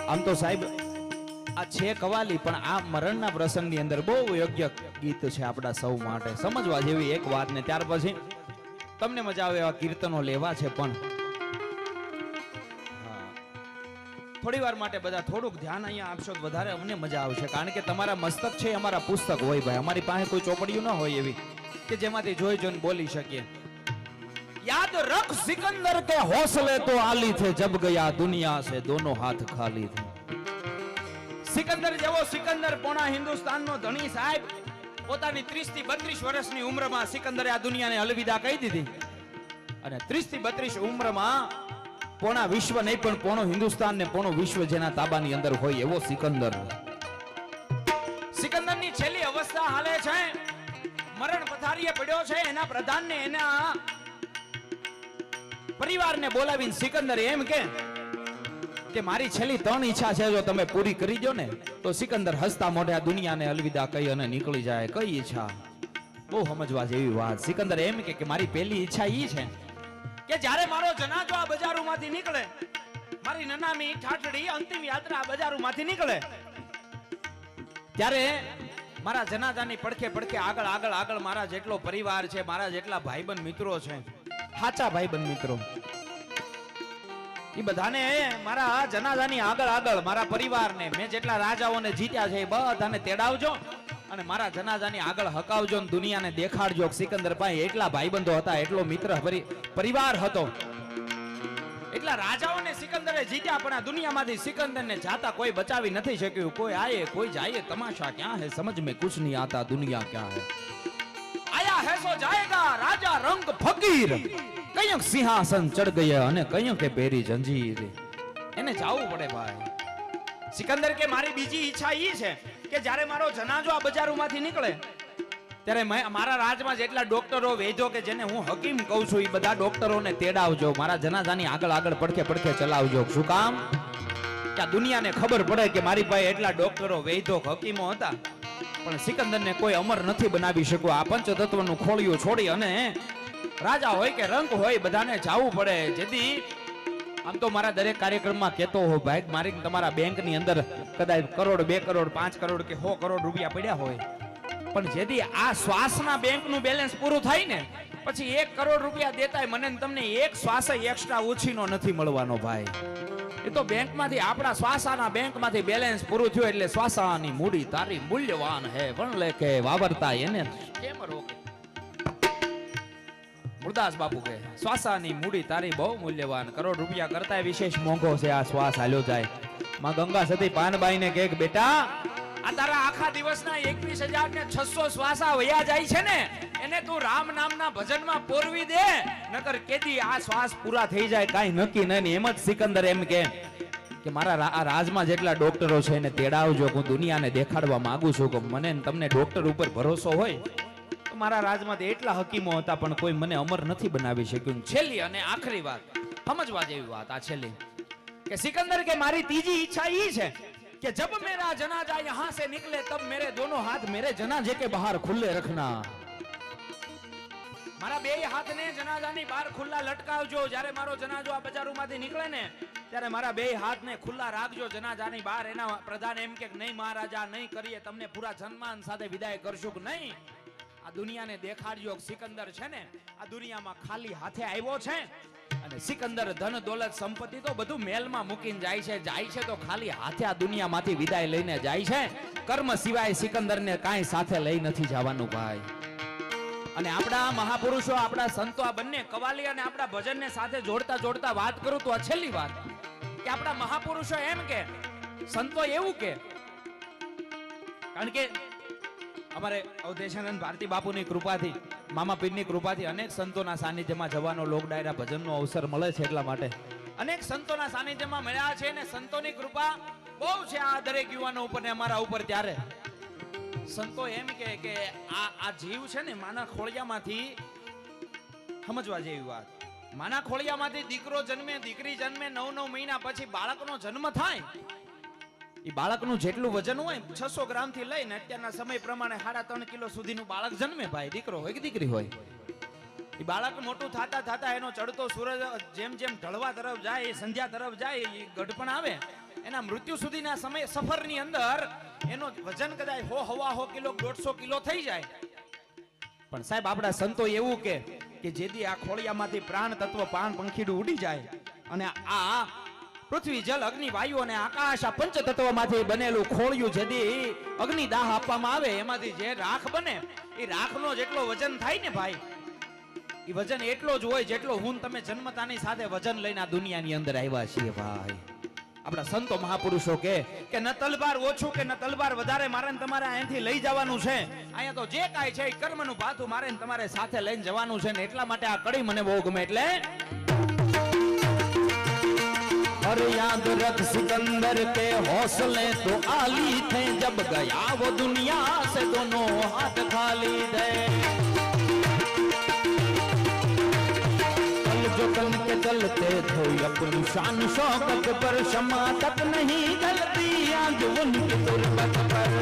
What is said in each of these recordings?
આમ તો સાહેબ આ છે કવાલી, પણ આ મરણના પ્રસંગની અંદર બહુ યોગ્ય ગીત છે આપણા સૌ માટે સમજવા જેવી એક વાત. ને ત્યાર પછી તમને મજા આવે એવા કીર્તનો લેવા છે, પણ થોડી વાર માટે બધા થોડુંક ધ્યાન અહીંયા આપશો તો વધારે અમને મજા આવશે, કારણ કે તમારા મસ્તક છે અમારા પુસ્તક હોય ભાઈ. અમારી પાસે કોઈ ચોપડીઓ ન હોય એવી કે જેમાંથી જોઈ જોઈને બોલી શકીએ. याद रख सिकंदर के हौसले तो आली थे, जब गया दुनिया से दोनों हाथ खाली थे. સિકંદર જેવો સિકંદર પોણા હિન્દુસ્તાનનો ધણી સાહેબ પોતાની 30 થી 32 વર્ષની ઉંમરમાં સિકંદરે આ દુનિયાને અલવિદા કહી દીધી. અને 30 થી 32 ઉંમરમાં પોણા વિશ્વ નહીં પણ પોણો હિન્દુસ્તાન ને પોણો વિશ્વ જેના તાબાની અંદર હોય એવો સિકંદર. સિકંદરની છેલ્લી અવસ્થા હાલે છે, મરણ પથારીએ પડ્યો છે. એના પ્રધાનને એના પરિવારને બોલાવીને સિકંદર એમ કે મારી છેલ્લી 3 ઈચ્છા છે, જો તમે પૂરી કરી દો ને તો સિકંદર હસતા મોઢે આ દુનિયાને અલવિદા કહી અને નીકળી જાય. કઈ ઈચ્છા? બહુ સમજવા જેવી વાત. સિકંદર એમ કે મારી પહેલી ઈચ્છા ઈ છે કે જ્યારે મારો જનાજો આ બજારોમાંથી નીકળે, મારી નનામી ઠાઠડી અંતિમ યાત્રા આ બજારોમાંથી નીકળે, ત્યારે મારા જનાજાની પડખે પડખે આગળ આગળ આગળ મારા જેટલો પરિવાર છે, મારા જેટલા ભાઈબંધ મિત્રો છે, સાચા ભાઈબંધ મિત્રો, એ બધાને મારા જનાજાની આગળ આગળ મારા પરિવારને મેં જેટલા રાજાઓને જીત્યા છે એ બધાને તેડાવજો અને મારા જનાજાની આગળ હકાવજો ને દુનિયાને દેખાડજો. સિકંદર પાસે એટલા ભાઈબંધો હતા, એટલો મિત્ર પરિવાર હતો, એટલા રાજાઓને સિકંદરે જીત્યા, પણ આ દુનિયામાંથી સિકંદરને જાતા કોઈ બચાવી નથી શક્યું. કોઈ આયે કોઈ જાયે, તમાશા ક્યાં હે સમજ में कुछ नहीं आता, दुनिया क्या है. आया है सो जाएगा राजा रंग फकीर, કઈક સિંહાસન ચડ ગયા અને કઈક કે પહેરી જંજીર. એને જાવું પડે ભાઈ. સિકંદર કે મારી બીજી ઈચ્છા ઈ છે કે જ્યારે મારો જનાજો આ બજારોમાંથી નીકળે ત્યારે મારા રાજમાં જેટલા ડોક્ટરો વૈદ્યો કે જેને હું હકીમ કહું છું એ બધા ડોક્ટરોને તેડાવજો, મારા જનાજાની આગળ આગળ પડખે પડખે ચલાવજો. શું કામ? કે આ દુનિયાને ખબર પડે કે મારી પાસે એટલા ડોક્ટરો વૈદ્યો હકીમો હતા, પણ સિકંદરને કોઈ અમર નથી બનાવી શક્યો. આ પંચતત્વનું ખોળિયું છોડી અને રાજા હોય કે રંક હોય બધાને જાવું પડે. જેથી આમ તો મારા દરેક કાર્યક્રમમાં કહેતો હો ભાઈ, મારી તમારા બેંકની અંદર કદાચ કરોડ 2 કરોડ 5 કરોડ કે 100 કરોડ રૂપિયા પડ્યા હોય, પણ જેથી આ શ્વાસના બેંકનું બેલેન્સ પૂરું થાય ને પછી 1 કરોડ રૂપિયા દેતાય મને તમને એક શ્વાસ એક્સ્ટ્રા ઓછીનો નથી મળવાનો ભાઈ. એ તો બેંકમાંથી આપણા શ્વાસાના બેંકમાંથી બેલેન્સ પૂરું થયું એટલે શ્વાસાની મૂડી તારી મૂલ્યવાન હે, પણ લેખે વાવરતા એને કેમ રોકે. મુરદાસ બાપુ કહે શ્વાસાની મૂડી તારી બહુ મૂલ્યવાન, કરોડ રૂપિયા કરતા વિશેષ મોંઘો છે આ શ્વાસ હાલ્યો જાય. માં ગંગા સતી પાનબાઈને કહે બેટા આ તારા આખા દિવસના 21,600 શ્વાસા વયા જાય છે ને એને તું રામ નામના ભજનમાં પોરવી દે, નકર કેદી આ શ્વાસ પૂરા થઈ જાય કાઈ નક્કી નહીં. એમ જ સિકંદર એમ કે મારા આ રાજમાં જેટલા ડોક્ટરો છે એને તેડાવજો. હું દુનિયાને દેખાડવા માંગુ છું કે મને તમને ડોક્ટર ઉપર ભરોસો હોય. મારા રાજમાં એટલા હકીમો હતા પણ કોઈ મને અમર નથી બનાવી શક્યું. છેલ્લી અને આખરી વાત સમજવા જેવી વાત આ છેલ્લી કે સિકંદર કે મારી ત્રીજી ઈચ્છા ઈ છે कि जब मेरा जनाजा यहाँ से निकले तब मेरे दोनों हाथ मेरे जनाजे के बाहर खुले रखना. મારા બે હાથને જનાજાની બહાર ખુલ્લા લટકાવજો. જ્યારે મારો જનાજો આ બજારોમાંથી નીકળે ને ત્યારે મારા બે હાથને ખુલ્લા રાખજો જનાજાની બહાર. એના પ્રધાન એમ કે નહીં મહારાજા નહીં કરીએ, તમને પૂરા સન્માન સાથે વિદાય કરશું કે નહીં. આ દુનિયાને દેખાડજો સિકંદર છે ને આ દુનિયામાં ખાલી હાથે આવ્યો છે અને સિકંદર ધન દોલત સંપત્તિ તો બધું મેલમાં મૂકીને જાય છે તો ખાલી હાથે આ દુનિયામાંથી વિદાય લઈને જાય છે. કર્મ સિવાય સિકંદરને કાંઈ સાથે લઈ નથી જવાનું ભાઈ. અને આપણા મહાપુરુષો આપણા સંતો આ બંને કવાલી અને આપણા ભજનને સાથે જોડતા વાત કરું તો આ છેલ્લી વાત કે આપણા મહાપુરુષો એમ કે સંતો એવું કે, કારણ કે અમારે અવધેશાનંદ ભારતી બાપુની કૃપાથી મામા પીરની કૃપાથી અનેક સંતોના સાનિધ્યમાં જવાનો લોક ડાયરા ભજનનો અવસર મળે છે. એટલા માટે અનેક સંતોના સાનિધ્યમાં મળ્યા છે અને સંતોની કૃપા બહુ છે આ દરેક યુવાનો ઉપર ને અમારા ઉપર. ત્યારે સંતો એમ કે આ જીવ છે ને માના ખોળિયામાંથી સમજવા જેવી વાત. માના ખોળિયામાંથી દીકરો જન્મે, દીકરી જન્મે, 9 મહિના પછી બાળકનો જન્મ થાય. એ બાળકનું જેટલું વજન હોય 600 ગ્રામ થી લઈને અત્યારના સમય પ્રમાણે 3.5 કિલો સુધીનું બાળક જન્મે ભાઈ. દીકરો હોય કે દીકરી હોય એ બાળક મોટું થતા થતા એનો ચડતો સૂરજ જેમ જેમ ઢળવા તરફ જાય, એ સંધ્યા તરફ જાય, એ ગઢપણ આવે, એના મૃત્યુ સુધીના સમય સફરની અંદર એનો વજન કદાચ 100 કિલો 150 કિલો થઈ જાય. પણ સાહેબ આપણા સંતો એવું કે જેથી આ ખોળિયામાંથી પ્રાણ તત્વ પાન પંખીડું ઉડી જાય અને આ પૃથ્વી જલ અગ્નિ વાયુ અને આકાશ આ પંચ તત્વમાંથી બનેલું ખોળિયું જેથી અગ્નિ દાહ આપવામાં આવે એમાંથી જે રાખ બને એ રાખનો જેટલો વજન થાય ને ભાઈ, એ વજન એટલો જ હોય જેટલો હું તમે જન્મતાની સાથે વજન લઈને આ દુનિયાની અંદર આવ્યા છીએ ભાઈ. આપણા સંતો મહાપુરુષો કે ન તલવાર ઓછું કે ન તલવાર વધારે મારે તમારે અહીંથી લઈ જવાનું છે. અહીંયા તો જે કાંઈ છે એ કર્મનું ભાથું મારે તમારે સાથે લઈને જવાનું છે ને એટલા માટે આ કડી મને બહુ ગમે. એટલે और याद रख सिकंदर के हौसले तो आली थे जब गया वो दुनिया से दोनों हाथ खाली थे. जो कल के चलते थे अपनी शान शौकत पर क्षमा तक नहीं जलती आज उनकी तुरबत पर.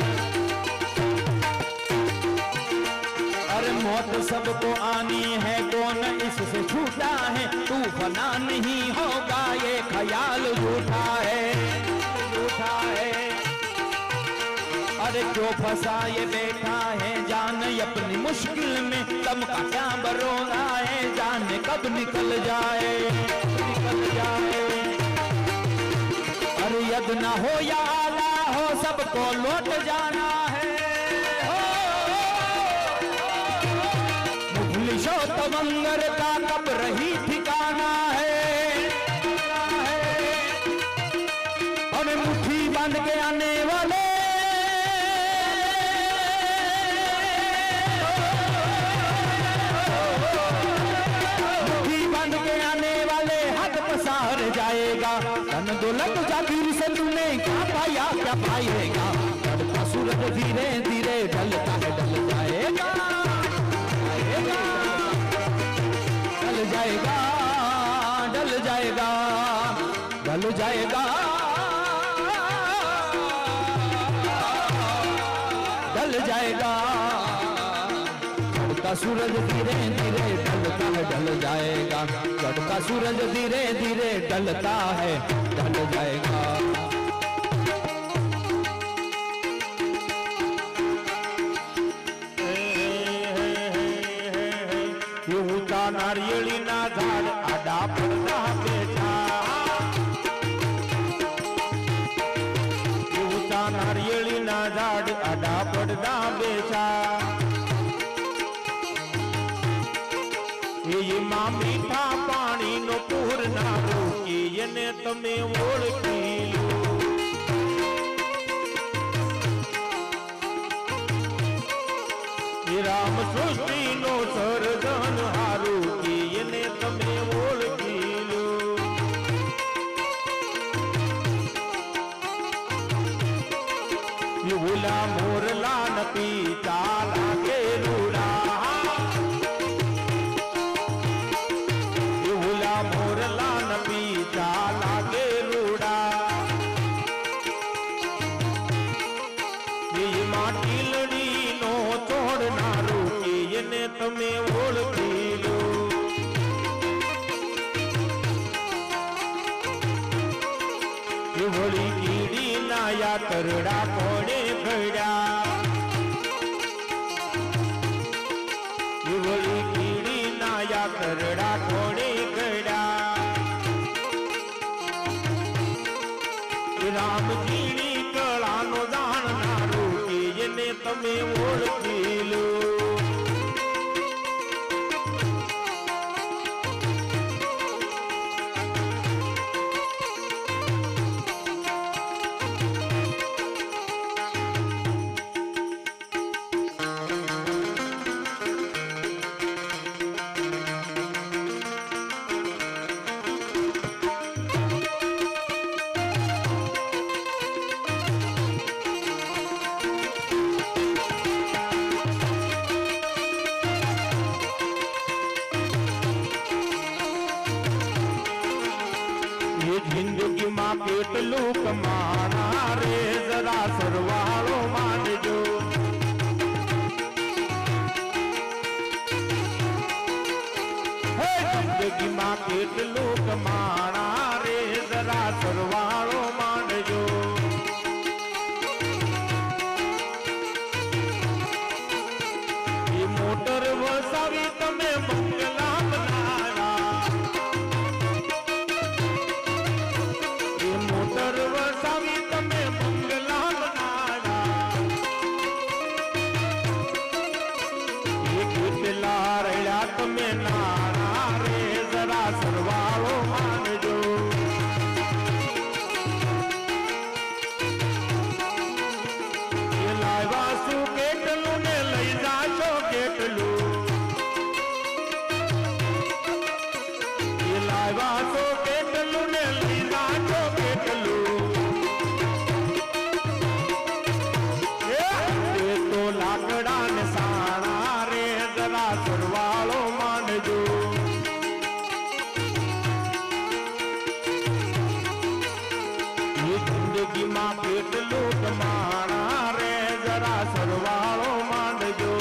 अरे मौत सबको आनी है कौन इससे छूटा है तू फना नहीं होगा ये ख्याल झूठा है. अरे क्यों फंसा ये बैठा है जान अपनी मुश्किल में दम का क्या भरोसा है जाने कब निकल जाए. अरे यद ना हो या आला हो सबको लौट जाना है. मुफलिसो तमंगर का कब रही ठिकाना है. और मुट्ठी बांध के आने वाले जाएगा धन दौलत जागीर से तूने क्या पाया क्या पाएगा. चढ़ता सूरज धीरे धीरे ढलता है ढल जाएगा ढल जाएगा ढल जाएगा ढल जाएगा ढल जाएगा. चढ़ता सूरज धीरे धीरे ढलता है ढल जाएगा. चढ़ता सूरज धीरे धीरे ढलता है ढल जाएगा. ऊंचा नारिયેળી ના ઝાડ આડા પડતા બેઠા. ऊंचा नारिયેળી ના ઝાડ આડા પડતા બેઠા. એમાં મીઠા પાણીનો પૂર ના રોકી એને તમે ઓળખી લો. રામ સૃષ્ટિનો સર્જન હારું કે એને તમે ઓળખી લો. ઓલા મોરલા નથી ચાલા કે રૂડા. મોરલા નબી ચાલા કે રૂડા. એ માટીલડી નો છોડનારું કે એને તમે ઓળખી લો. એ વળી કીડી ના યાતરડા કોણે ઘડ્યા. એ વળી કીડી ના યાતરડા કોણે ઘડ્યા. રામજીની કળાનો જાણનારું કે એને તમે ઓળખી લો. જિંદગીમાં કેટલું કમાના રે જરા સરવાળો માનજો. લૂટ માણા રે જરા સરવાળો માંડજો એ મોટર વસાવી તમે બંગલા બનાવ્યા એ મોટર વસાવી તમે બંગલા બનાવ્યા એ કેટલા રહ્યા તમે નાણા રે જરા સરવાળો માંડજો એ લાવ્યા શું કેટલું ને લઈ જાશો કેટલું એ લાવ્યા છો કેટલું ને લઈ જાશો કેટલું એ તો લાકડા ને સાણા રે જરા સરવાળો માંડજો એ જિંદગીમાં કેટલું કમાણા રે જરા સરવાળો માંડજો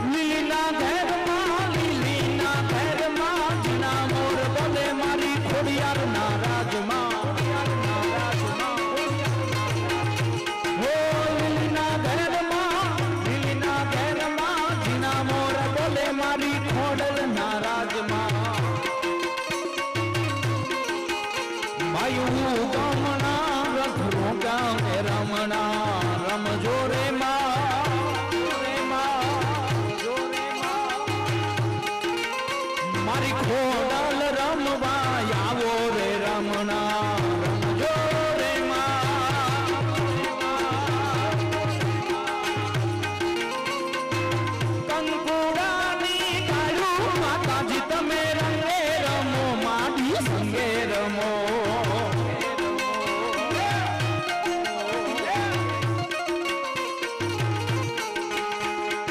લીલીના ઘેરમાં લીલીના ઘેરમાં જીના મોર બોલે મારી ખોડિયારના રાજમાં હો લીલીના ઘેરમાં જીના મોર બોલે મારી ખોડલના રાજમાં માયું ગમણા રથ રોકા મે રમણા રમજો રે મારી ખોડલ રમવા આવો રે રમણા રમજો રે કંકુડાની ગાયું માતાજી તમે રંગે રમો માડી સંગે રમો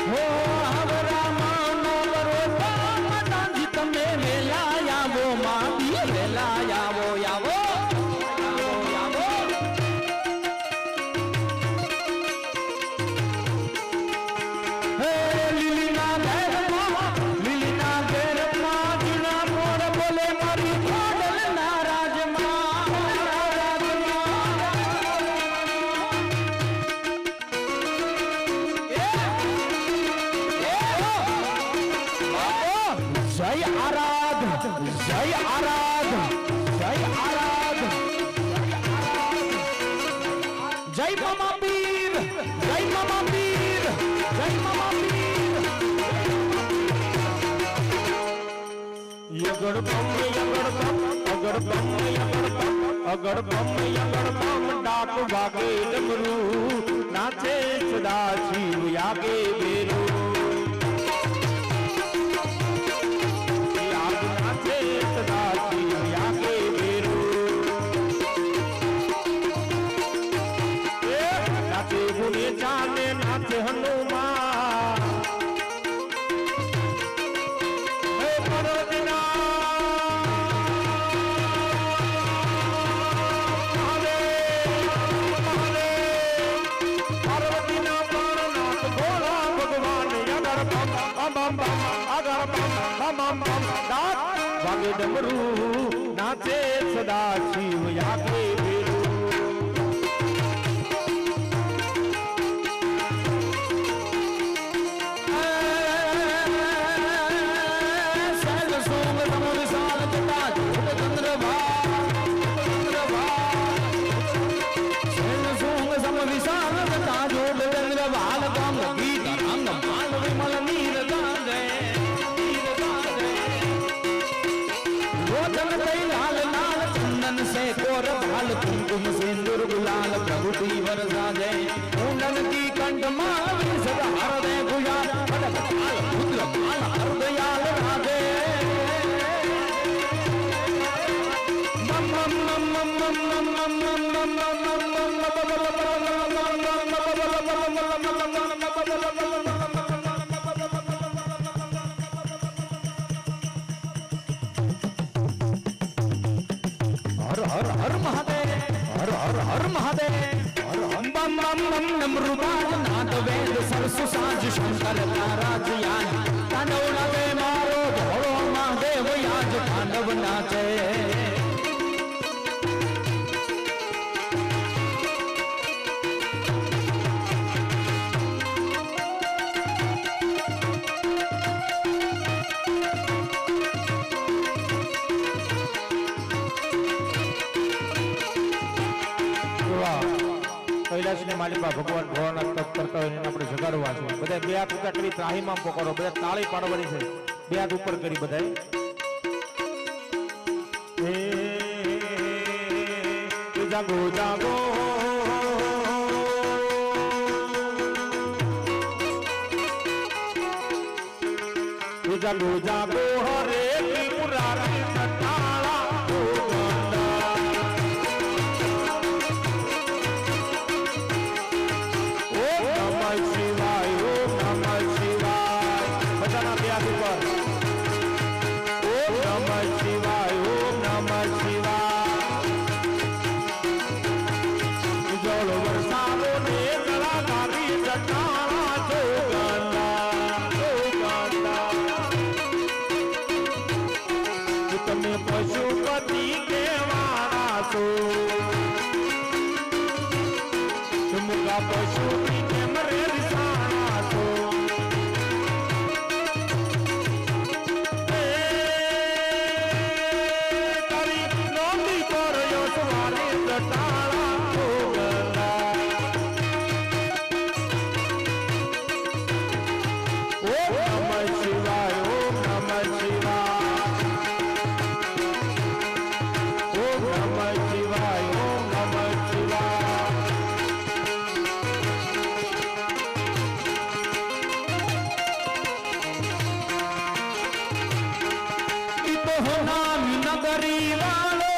હો આવરામાં નો બરોબર માતાજી તમે વેલા આવો માડી વેલા આવો આવો હે લીલીના ઘેરમાં જીના મોર બોલે મારી ખોડલના જય આરાધ જય આરાધ જય આરાધ જય મામા પીર જય મામા પીર જય મામા પીર યગડ બમ અગડ બમ અગડ બમ ડાક વાગે ડમરું નાચે સદા શિવ યાગે બેરો નાચે સદા શિવ યાગે બેરો નાચે ગુને ચાલે નાચે હનુમાન હે પરોજના વાગે ડમરું નાચે સદા શિવ યાગે બેરો कुमकुम सिंदूर गुलाल प्रभुति वरसा जय मुंडन की कंठ माल सदा हृदय गुयाल रुद्र माल हृदयाल राधे मम मम मम मम मम हर हर हर महादेव हर हर हर महादेव हर हम बम बम बम डमरू बाज नाद વેદ સરસુ સાજ શંકર તારા જયાન તાંડવ નાચે મારો ભોળો મહાદેવ આજ તાંડવ નાચે કૈલાસની માલિકા ભગવાન ભોળાનાથ તપ કરતા હોય એને આપણે જગાડવા છે બધા બે હાથ ઊંચા કરી ત્રાહીમામ પોકારો બધા તાળી પાડવાની છે બે હાથ ઉપર કરી બધાય જાગો જાગો જાગો જાગો હરે ત્રિપુરારી નટાળા પશુપતિ કેવાના છો મુગા પશુની કેમ રે વિસાણા છો તારી નોંધી કર્યો સવારે જટાળા છો ગંગા ઓમ નમઃ શિવાય ઓમ નમઃ શિવાય નગરી વાળો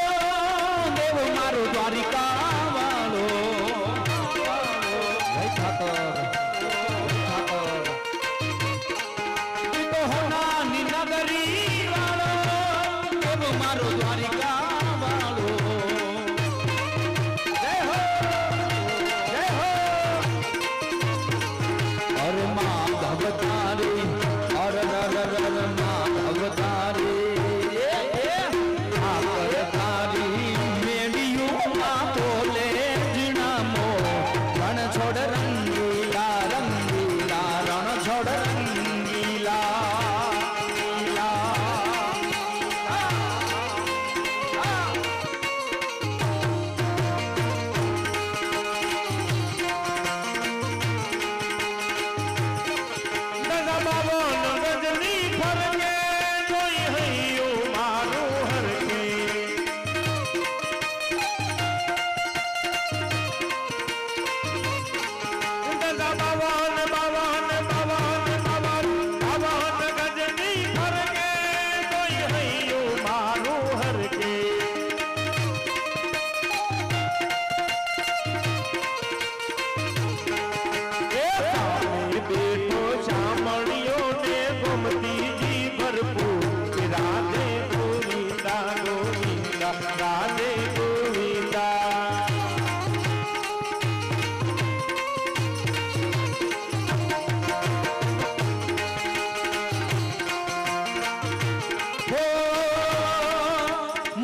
દેવ મારો દ્વારિકા વાળો નગરી વાળો દેવ મારો દ્વારિકા વાળો જય હો જય હો અરે માં ભવતારી અરે માં ભવતારી છોડ રંગીલા રંગીલા રણ છોડ રંગીલા દાદા બાબા ગજની ફરકે જોઈ હૈયું મારું હરકે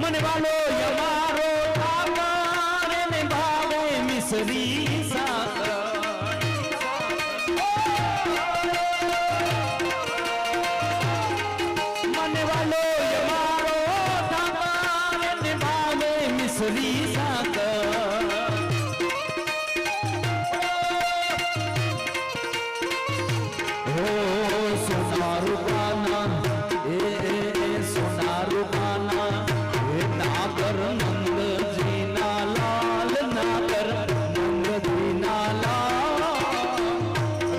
મને વાલો યમારો ઠાકર ને ભાવે મિસરી સાકર મને વાલો યમારો ઠાકર ને ભાવે મિસરી સાકર ઓ સોનારું કાના સોનારું કાના નાગર નંદજી ના લાલ નાગર નંદજી ના લાલ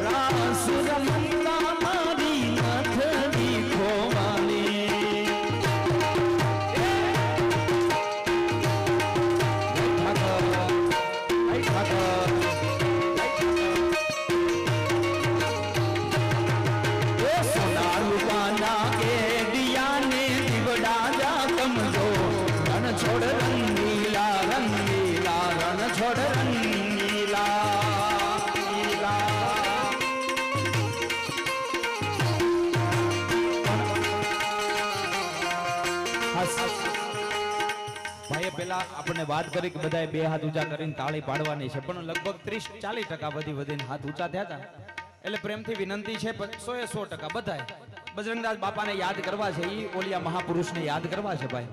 રાસ રમતા મારી નથડી ખોવાની સોનારું ખાસ ભાઈએ પેલા આપણને વાત કરી કે બધાએ બે હાથ ઊંચા કરીને તાળી પાડવાની છે, પણ લગભગ 30-40% વધીને હાથ ઊંચા થયા હતા. એટલે પ્રેમથી વિનંતી છે 100% બધાએ બજરંગદાસ બાપાને યાદ કરવા છે, ઈ ઓલિયા મહાપુરુષને યાદ કરવા છે ભાઈ.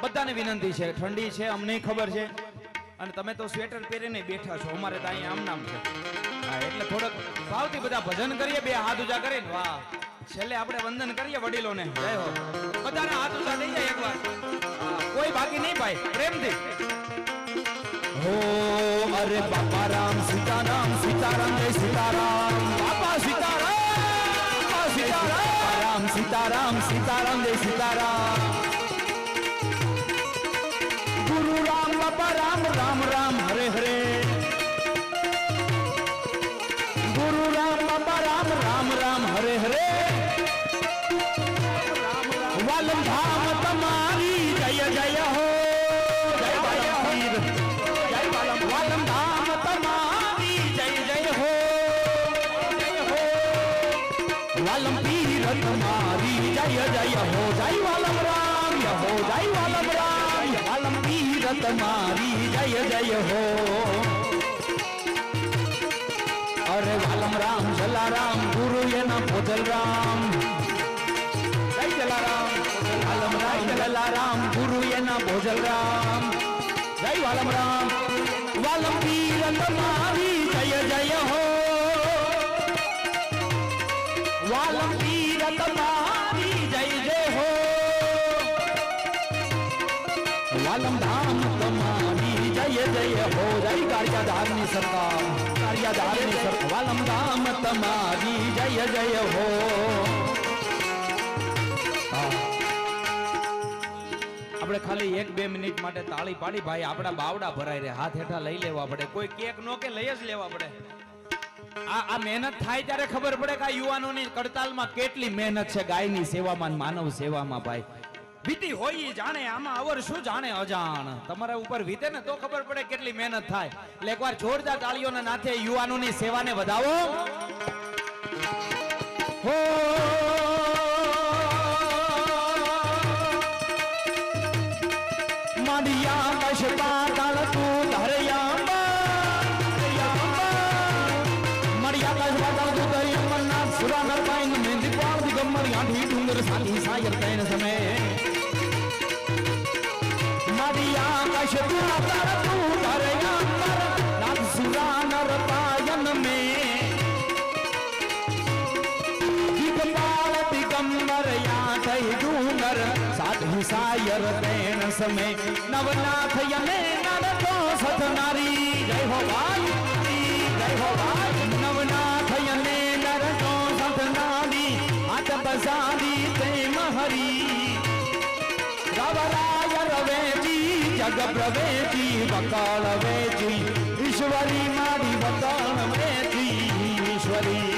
બધાને વિનંતી છે. ઠંડી છે અમને ખબર છે, અને તમે તો સ્વેટર પહેરીને બેઠા છો, અમારે તો અહીંયા આમ નામ છે. હા, એટલે થોડોક ભાવથી બધા ભજન કરીએ, બે હાથ ઊંચા કરીને. વાહ, છેલ્લે આપણે વંદન કરીએ વડીલોને. જય હો. બધાને હાથ ઊંચા થઈ જાય એકવાર. કોઈ બાકી નહીં ભાઈ, પ્રેમથી. હો અરે બાપા રામ સીતારામ, સીતારામ જય સીતારામ, બાપા સીતારામ, સીતારામ સીતારામ, સીતારામ જય સીતારામ. ગુરુ રામ બાપા રામ, રામ રામ હરે હરે. ગુરુ રામ બાપા રામ, રામ રામ હરે હરે. વાલમ ધામ તમારી જય જય હો, જય વાલમ, જય વાલમ. વાલમ ધામ તમારી જય જય હો, જય હો. વાલમ પીર તમારી જય જય હો, જય વાલમ રામ હો, જય વાલમ રામ. વાલમ પીર તમારી જય જય હો. અરે વાલમ રામ જલારામ, ગુરુ એના પોતલ રામ. જય જલારામ. વાલમ રામ જલારામ, ગુરુ એના ભોજલ રામ. જય વાલમ રામ. વાલમ પીર તમારી જય જય હો. વાલમ પીર તમારી જય જય હો. વાલમ ધામ તમારી જય જય હો, જય કાર્યાધારની સરકાર, કાર્યાધારની સરકાર. વાલમ ધામ તમારી જય જય હો. આપણે ખાલી 1-2 મિનિટ માટે તાળી પાડી ભાઈ, આપણા બાવડા ભરાય રે, હાથ હેઠા લઈ લેવા પડે. કોઈ કેક નો કે લઈ જ લેવા પડે. આ મહેનત થાય ત્યારે ખબર પડે કે આ યુવાનોની કડતાલમાં કેટલી મહેનત છે ગાયની સેવામાં, માનવ સેવામાં ભાઈ. વીતી હોય જાણે, આમાં અવર શું જાણે અજાણ. તમારા ઉપર વીતે ને તો ખબર પડે કેટલી મહેનત થાય. એટલે એકવાર જોરદાર તાળીઓના નાથે યુવાનોની સેવાને વધાવો. હો માડિયા કશ પાતાળ તું મડિયા કશ પાતાળ તું દરિયા સુરાનર પાઈન મેંદી પાળ દિગંબર આઠી ડુંગર સાથી સાયર તૈન સમય. માડિયા કશ પાતાળ તું દરિયા નાથ સુરાનર પાયન મે. દિગંબર દિગંબર આઠી ડુંગર સાથી સાયર તૈન સમય. નવનાથ યને નરતો સતનારી જય હો ભાઈ, જય હો ભાઈ. નવનાથ યને નરતો સતનારી આટ બસારી તે મહરી. રવરાય રવેજી જગ પ્રવેજી વકાળ વેજી ઈશ્વરી મારી વકાળ વેજી ઈશ્વરી.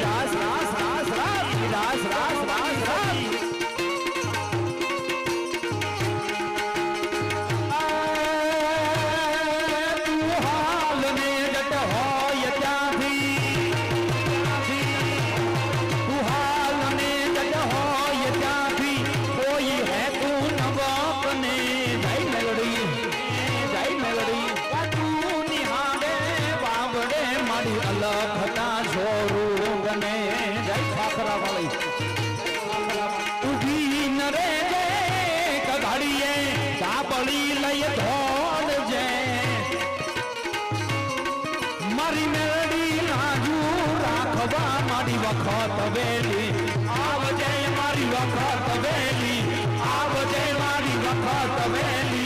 રાસ રાસ રાસ રાસ રાસ રાસ રાસ લખતા જોરું ગમે જય ખાખરા વાળી ઉભી ન રે કઘાડીએ કાબળી લઈ ધોળજે મારી મેરડી નાજુ રાખવા મારી વખત વેલી આવજે મારી વખત વેલી આવજે મારી વખત વેલી